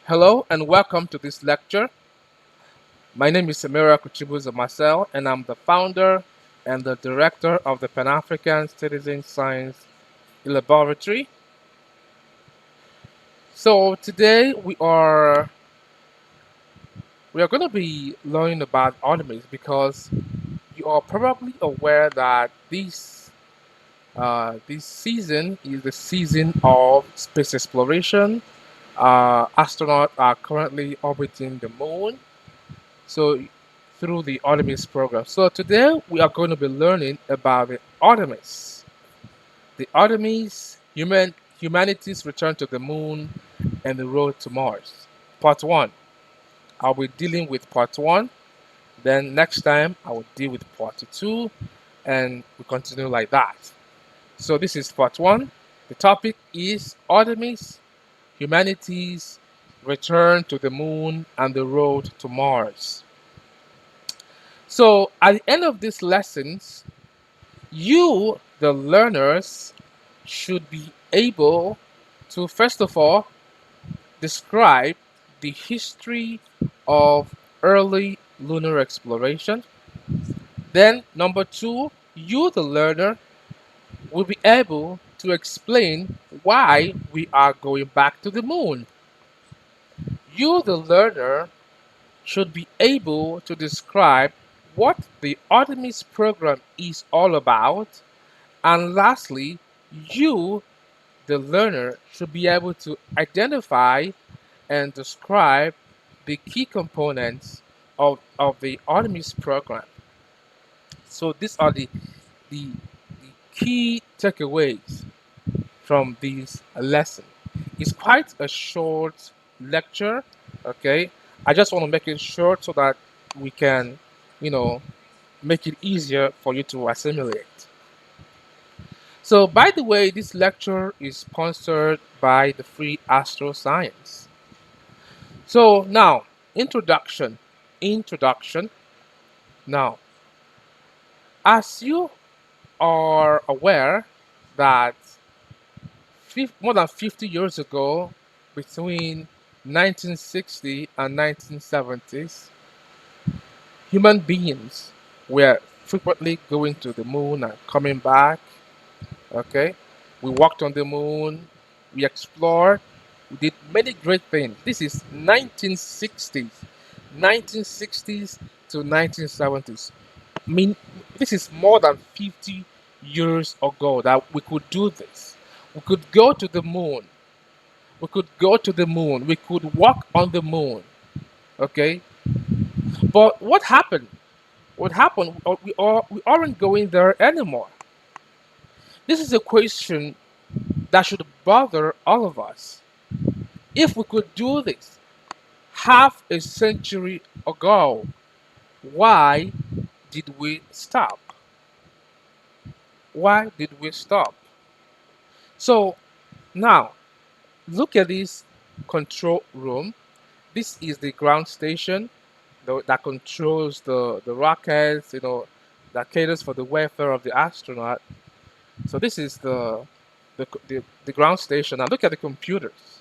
Hello and welcome to this lecture. My name is Samira Kuchibuza Marcel, and I'm the founder and the director of the Pan African Citizen Science Laboratory. So today we are going to be learning about Artemis because you are probably aware that this season is the season of space exploration. Astronauts are currently orbiting the moon so through the Artemis program. So today we are going to be learning about the humanity's return to the moon and the road to Mars. Part one. I'll be dealing with part one. Then next time I will deal with part two, and we continue like that. So this is part one. The topic is Artemis, humanity's return to the moon and the road to Mars. So at the end of these lessons, you, the learners, should be able to, first of all, describe the history of early lunar exploration. Then, number two, you, the learner, will be able to explain why we are going back to the moon. You, the learner, should be able to describe what the Artemis program is all about. And lastly, you, the learner, should be able to identify and describe the key components of the Artemis program. So these are the key takeaways from this lesson. It's quite a short lecture, okay? I just want to make it short so that we can, you know, make it easier for you to assimilate. So, by the way, this lecture is sponsored by the Free Astro Science. So, now, introduction. Introduction. Now, as you are aware that more than 50 years ago, between 1960 and 1970s, human beings were frequently going to the moon and coming back. Okay, we walked on the moon, we explored, we did many great things. This is 1960s to 1970s. I mean, this is more than 50 years ago that we could do this. We could go to the moon. We could go to the moon. We could walk on the moon. Okay, but what happened? What happened? We aren't going there anymore. This is a question that should bother all of us. If we could do this half a century ago, why did we stop? Why did we stop? So now look at this control room. This is the ground station that controls the rockets, that caters for the welfare of the astronaut. So this is the ground station. Now look at the computers.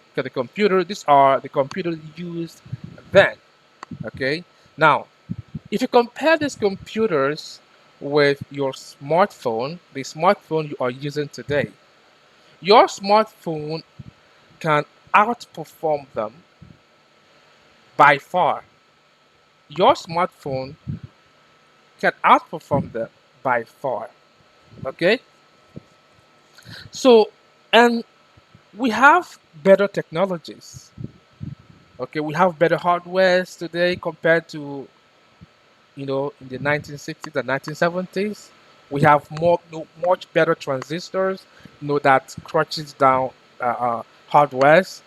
Look at the computer. These are the computers used then. Okay. Now, if you compare these computers with your smartphone, the smartphone you are using today, your smartphone can outperform them by far. Your smartphone can outperform them by far. Okay. So, and we have better technologies. Okay, we have better hardwares today compared to in the 1960s and 1970s. We have much better transistors, that crunches down hardwares.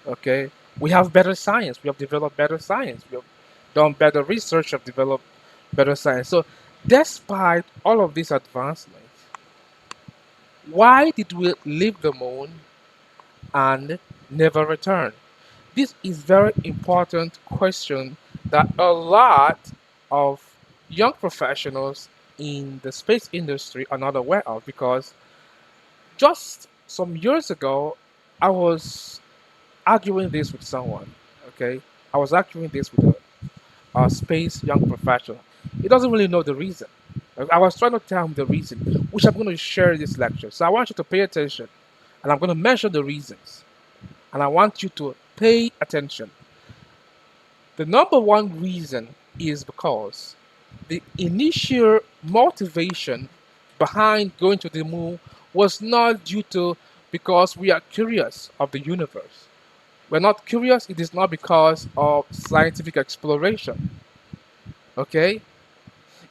Okay, we have better science. We have developed better science. We have done better research. Have developed better science. So, despite all of these advancements, why did we leave the moon and never return? This is very important question that a lot of young professionals in the space industry are not aware of, because just some years ago I was arguing this with someone. Okay, I was arguing this with a space young professional. He doesn't really know the reason. I was trying to tell him the reason, which I'm going to share in this lecture. So I want you to pay attention, and I'm going to mention the reasons, and I want you to pay attention. The number one reason is because the initial motivation behind going to the moon was not due to because we are curious of the universe. We're not curious, it is not because of scientific exploration. Okay?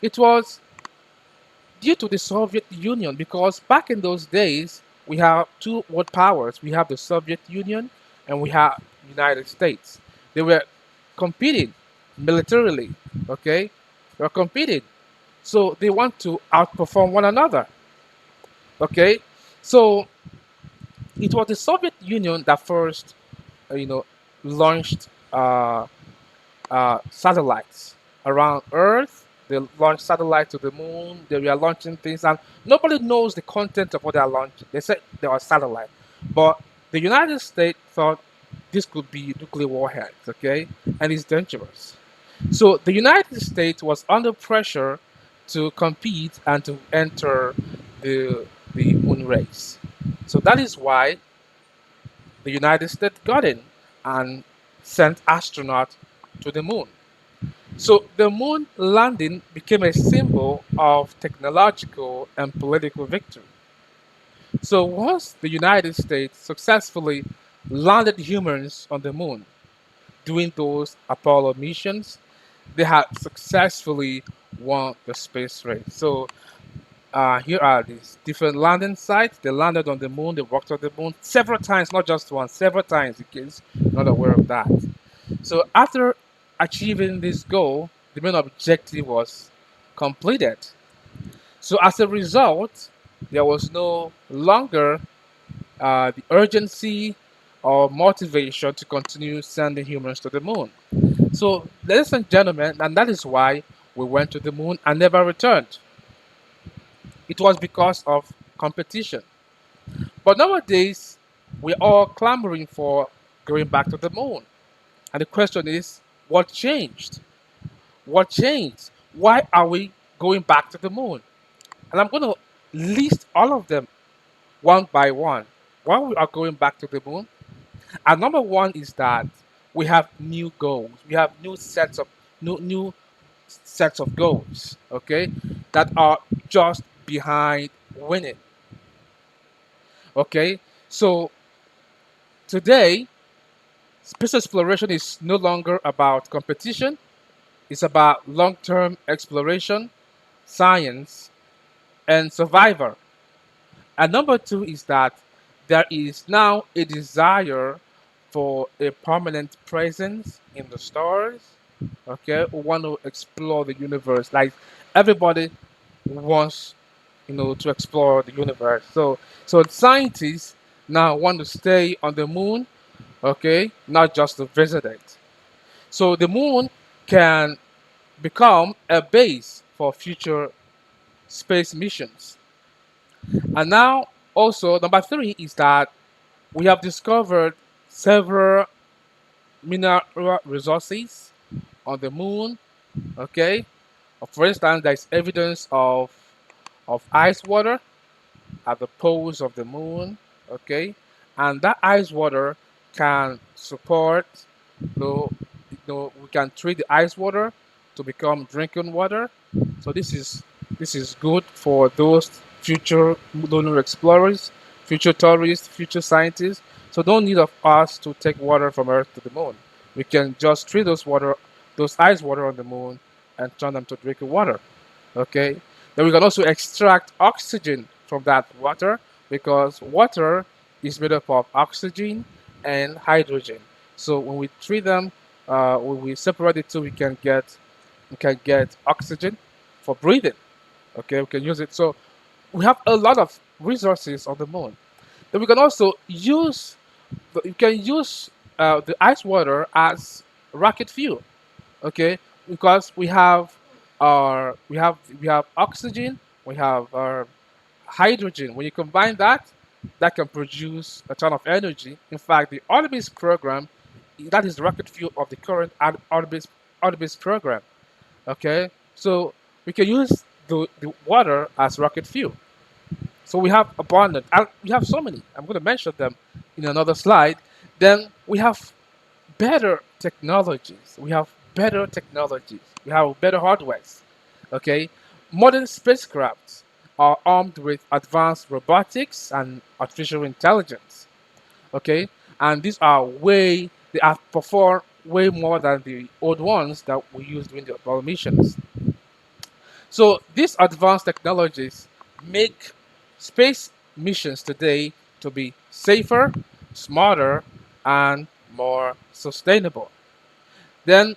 It was due to the Soviet Union because back in those days we have two world powers. We have the Soviet Union and we have United States. They were competing militarily. Okay? They were competing. So they want to outperform one another. Okay? So it was the Soviet Union that first, you know, launched satellites around Earth. They launch satellites to the moon. They were launching things, and nobody knows the content of what they are launching. They said they are satellite, but the United States thought this could be nuclear warheads, okay, and it's dangerous. So the United States was under pressure to compete and to enter the moon race. So that is why the United States got in and sent astronauts to the moon. So the moon landing became a symbol of technological and political victory. So once the United States successfully landed humans on the moon doing those Apollo missions, they had successfully won the space race. So here are these different landing sites. They landed on the moon, they walked on the moon several times, not just once, several times, in case you're not aware of that. So after achieving this goal, the main objective was completed. So as a result, there was no longer the urgency or motivation to continue sending humans to the moon. So, ladies and gentlemen, and that is why we went to the moon and never returned. It was because of competition. But nowadays, we're all clamoring for going back to the moon. And the question is, what changed? What changed? Why are we going back to the moon? And I'm going to list all of them one by one. Why we are going back to the moon? And number one is that we have new goals. We have new sets of goals. Okay, that are just behind winning. Okay, so today space exploration is no longer about competition. It's about long-term exploration, science, and survivor. And number two is that there is now a desire for a permanent presence in the stars. Okay, we want to explore the universe. Like everybody wants, to explore the universe. So scientists now want to stay on the moon. Okay, not just to visit it. So the moon can become a base for future space missions. And now, also, number three is that we have discovered several mineral resources on the moon. Okay, for instance, there is evidence of ice water at the poles of the moon. Okay, and that ice water can support, we can treat the ice water to become drinking water. So this is good for those future lunar explorers, future tourists, future scientists. So don't need of us to take water from Earth to the moon. We can just treat those ice water on the moon, and turn them to drinking water. Okay. Then we can also extract oxygen from that water because water is made up of oxygen and hydrogen. So when we treat them, when we separate the two, we can get oxygen for breathing. Okay, we can use it. So we have a lot of resources on the moon. Then we can also use you can use the ice water as rocket fuel. Okay, because we have oxygen, we have our hydrogen. When you combine that, that can produce a ton of energy. In fact, the Artemis program, that is the rocket fuel of the current Artemis program. Okay, so we can use the water as rocket fuel. So we have abundant, and we have so many. I'm going to mention them in another slide. Then we have better technologies. We have better technologies. We have better hardwares. Okay, modern spacecrafts are armed with advanced robotics and artificial intelligence. Okay, and these are they have performed way more than the old ones that we used during the Apollo missions. So these advanced technologies make space missions today to be safer, smarter, and more sustainable. Then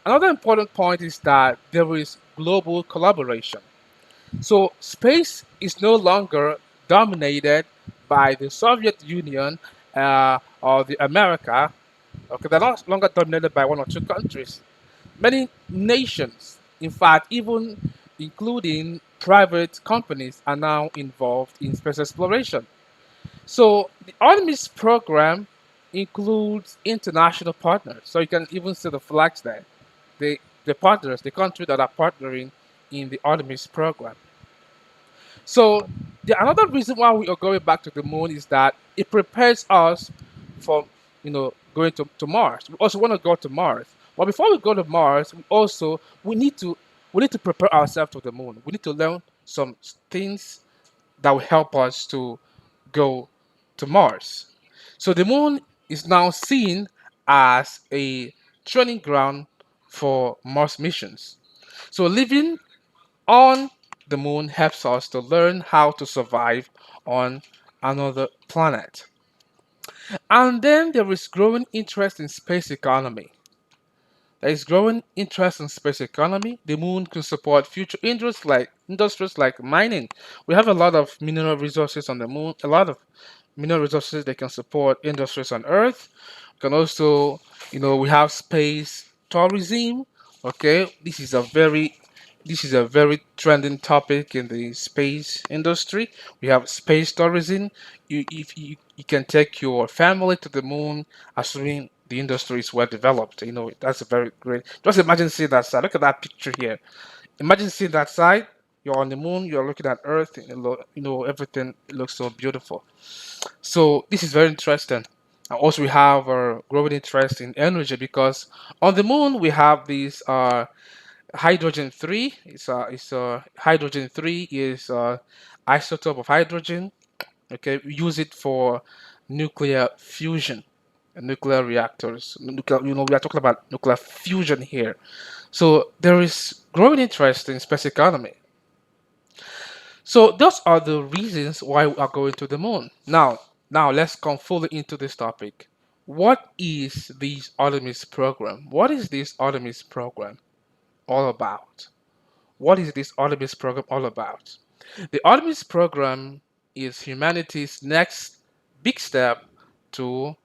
another important point is that there is global collaboration. So space is no longer dominated by the Soviet Union or the America. Okay, they're no longer dominated by one or two countries. Many nations, in fact, even including private companies, are now involved in space exploration. So the Artemis program includes international partners. So you can even see the flags there. The partners, the countries that are partnering in the Artemis program. So another reason why we are going back to the moon is that it prepares us for going to Mars. We also want to go to Mars. But before we go to Mars, we need to prepare ourselves to the moon. We need to learn some things that will help us to go to Mars. So the moon is now seen as a training ground for Mars missions. So living on the moon helps us to learn how to survive on another planet. And then there is growing interest in space economy. There is growing interest in space economy. The moon can support future industries like mining. We have a lot of mineral resources on the moon, a lot of mineral resources that can support industries on Earth. We can also, we have space tourism. Okay, this is a very trending topic in the space industry. We have space tourism. If you can take your family to the moon, assuming the industry is well developed. That's a very great. Just imagine seeing that side. Look at that picture here. Imagine seeing that side. You're on the moon. You're looking at Earth. And everything looks so beautiful. So this is very interesting. And also, we have a growing interest in energy because on the moon we have these hydrogen three. It's hydrogen three is isotope of hydrogen. Okay, we use it for nuclear fusion and nuclear reactors. We are talking about nuclear fusion here. So there is growing interest in space economy. So those are the reasons why we are going to the moon. Now let's come fully into this topic. What is this Artemis program? What is this Artemis program all about? What is this Artemis program all about? The Artemis program is humanity's next big step to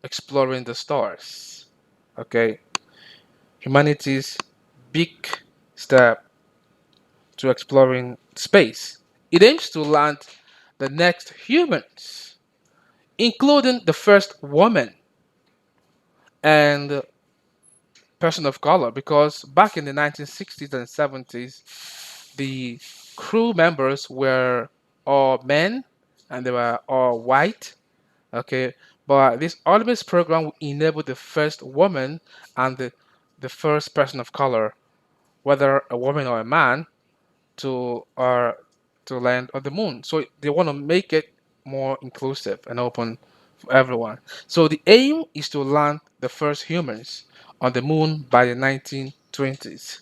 exploring the stars. Okay, humanity's big step to exploring space. It aims to land the next humans, including the first woman and person of color, because back in the 1960s and 70s, the crew members were all men and they were all white. Okay, but this Artemis program will enable the first woman and the first person of color, whether a woman or a man, to land on the moon. So they want to make it more inclusive and open for everyone. So the aim is to land the first humans on the moon by the 1920s.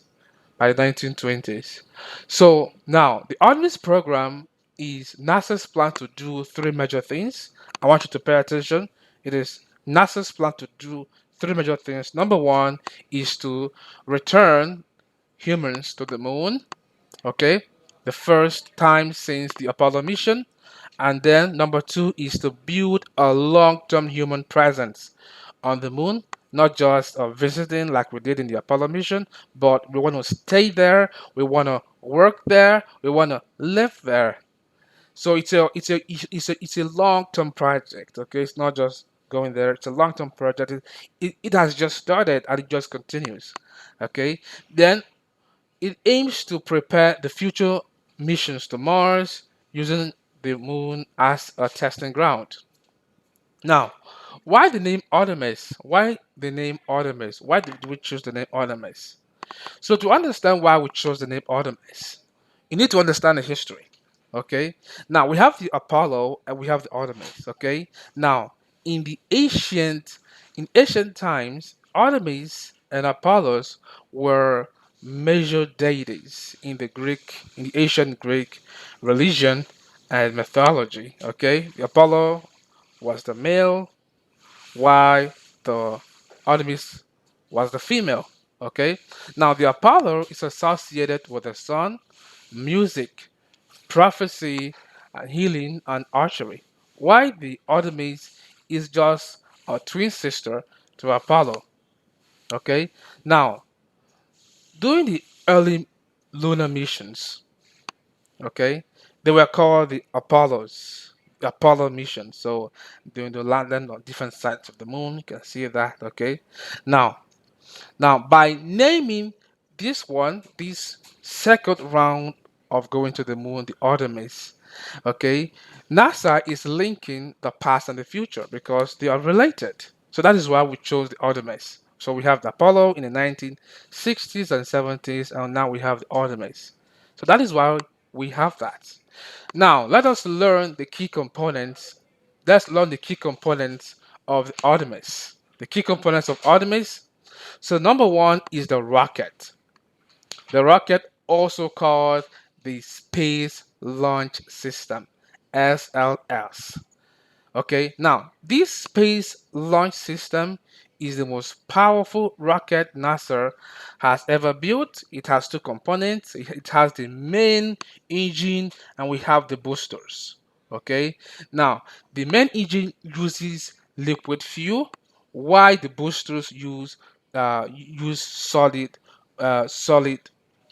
By the 1920s. So now the Artemis program is NASA's plan to do three major things. I want you to pay attention. It is NASA's plan to do three major things. Number one is to return humans to the moon. Okay, the first time since the Apollo mission. And then number two is to build a long-term human presence on the moon, not just visiting like we did in the Apollo mission, but we want to stay there, we want to work there, we want to live there. So it's a long-term project. Okay, it's not just going there. It's a long-term project. It has just started and it just continues. Okay, then it aims to prepare the future missions to Mars using the moon as a testing ground. Now, why the name Artemis? Why the name Artemis? Why did we choose the name Artemis? So to understand why we chose the name Artemis, you need to understand the history. Okay. Now we have the Apollo and we have the Artemis. Okay. Now in ancient times, Artemis and Apollos were major deities in the ancient Greek religion and mythology. Okay. The Apollo was the male, while the Artemis was the female. Okay. Now the Apollo is associated with the sun, music, prophecy, and healing, and archery. Why the Artemis is just a twin sister to Apollo. Okay. Now, during the early lunar missions, okay, they were called the Apollos, the Apollo mission. So during the landing on different sides of the moon, you can see that. Okay. Now, by naming this second round of going to the moon, the Artemis, okay, NASA is linking the past and the future because they are related. So that is why we chose the Artemis. So we have the Apollo in the 1960s and 70s, and now we have the Artemis. So that is why we have that. Now let us learn the key components. Let's learn the key components of the Artemis. The key components of Artemis. So number one is the rocket. The rocket, also called the Space Launch System, SLS. Okay, now this Space Launch System is the most powerful rocket NASA has ever built. It has two components. It has the main engine and we have the boosters. Okay, now the main engine uses liquid fuel, while the boosters use solid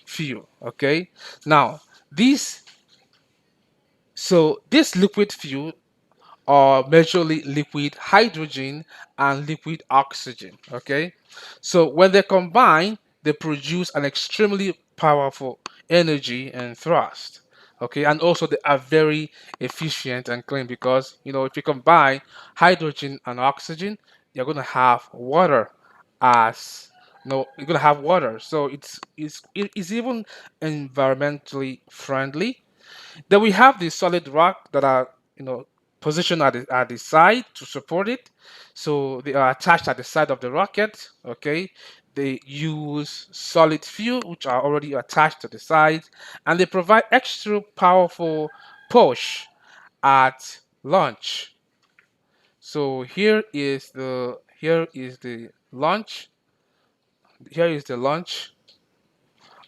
fuel. Okay, now this this liquid fuel are majorly liquid hydrogen and liquid oxygen. Okay, so when they combine, they produce an extremely powerful energy and thrust. Okay, and also they are very efficient and clean because if you combine hydrogen and oxygen, you're gonna have water as no, you're gonna have water. So it's even environmentally friendly. Then we have the solid rock that are positioned at the side to support it. So they are attached at the side of the rocket. Okay, they use solid fuel which are already attached to the side, and they provide extra powerful push at launch. So here is the launch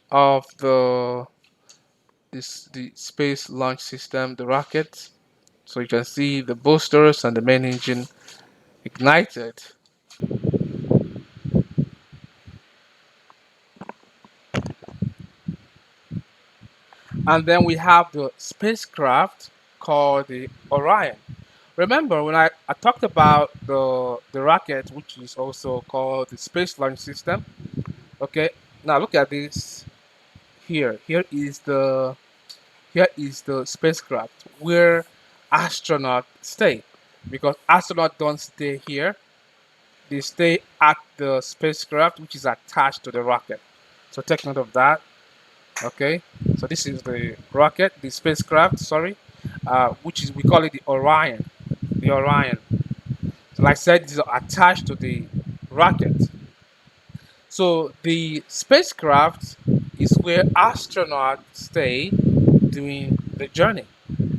of the space launch system, the rocket. So you can see the boosters and the main engine ignited. And then we have the spacecraft called the Orion. Remember when I talked about the rocket, which is also called the Space Launch System? Okay, now look at this here. Here is the spacecraft where astronauts stay. Because astronauts don't stay here, they stay at the spacecraft which is attached to the rocket. So take note of that. Okay, so this is the rocket, the spacecraft, sorry, which is we call it the Orion. The Orion. So like I said, these are attached to the rocket. So the spacecraft is where astronauts stay during the journey.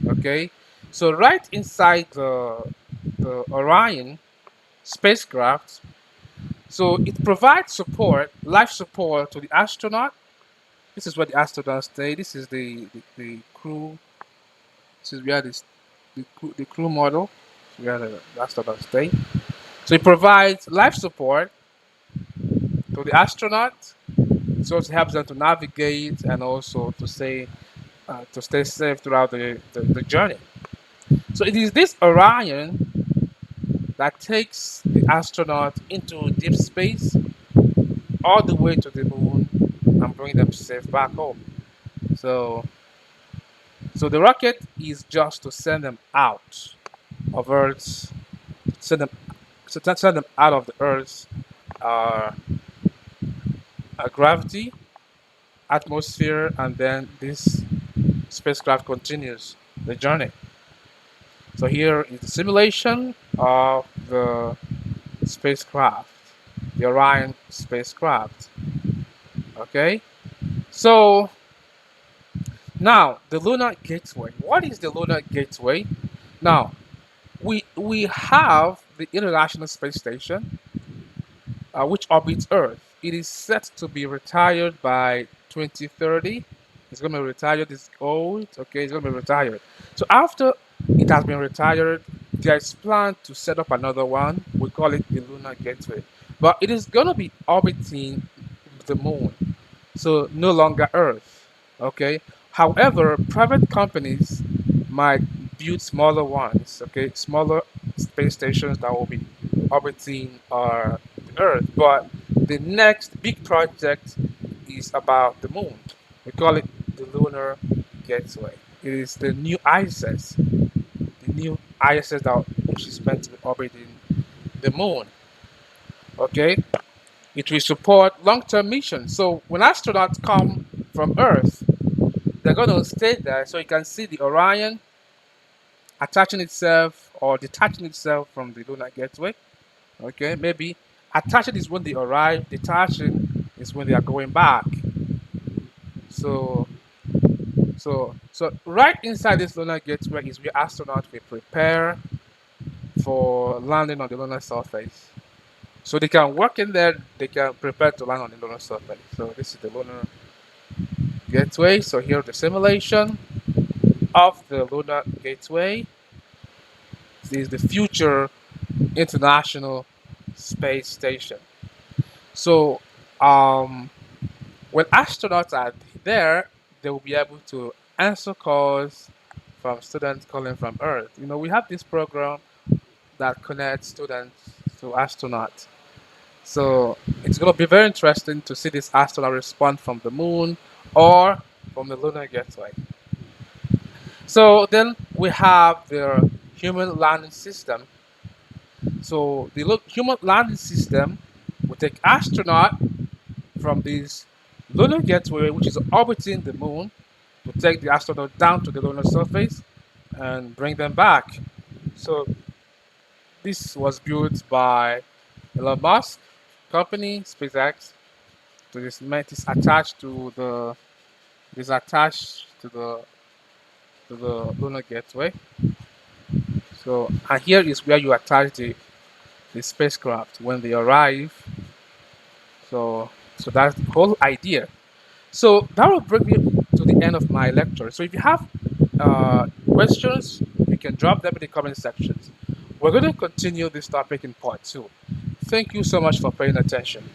Okay, so right inside the Orion spacecraft, so it provides life support to the astronaut. This is where the astronauts stay. This is the crew. This is where the crew model, where the astronauts stay. So it provides life support to the astronaut. It also helps them to navigate and also to stay to stay safe throughout the journey. So it is this Orion that takes the astronaut into deep space all the way to the moon and bring them safe back home. So, so the rocket is just to send them out of Earth's, send them, send them out of the Earth's uh, gravity, atmosphere, and then this spacecraft continues the journey. So here is the simulation of the spacecraft, the Orion spacecraft. Okay, so now the lunar gateway. What is the lunar gateway? Now we have the International Space Station, which orbits Earth. It is set to be retired by 2030. It's going to be retired. It's old. Okay, it's going to be retired. So after it has been retired, there is plan to set up another one. We call it the Lunar Gateway, but it is going to be orbiting the moon, so no longer Earth. Okay. However, private companies might build smaller ones. Okay, smaller space stations that will be orbiting the Earth. But the next big project is about the moon. We call it the Lunar Gateway. It is the new ISS, the new ISS that which is meant to be orbiting the moon. Okay, it will support long-term missions. So when astronauts come from Earth, they're going to stay there so you can see the Orion attaching itself or detaching itself from the lunar gateway. Okay, maybe attaching is when they arrive, detaching is when they are going back. So, so right inside this lunar gateway is where astronauts will prepare for landing on the lunar surface. So they can work in there, they can prepare to land on the lunar surface. So this is the lunar gateway. So here the simulation of the lunar gateway. This is the future International Space Station. So when astronauts are there, they will be able to answer calls from students calling from Earth. You know, we have this program that connects students to astronauts. So it's going to be very interesting to see this astronaut respond from the moon or from the lunar gateway. So then we have the human landing system. So the human landing system will take astronaut from this lunar gateway, which is orbiting the moon, to take the astronaut down to the lunar surface and bring them back. So this was built by Elon Musk company, SpaceX. So this meant is attached to the is attached to the lunar gateway. So and here is where you attach the spacecraft when they arrive. So that's the whole idea. So that will bring me to the end of my lecture. So if you have questions, you can drop them in the comment sections. We're going to continue this topic in part two. Thank you so much for paying attention.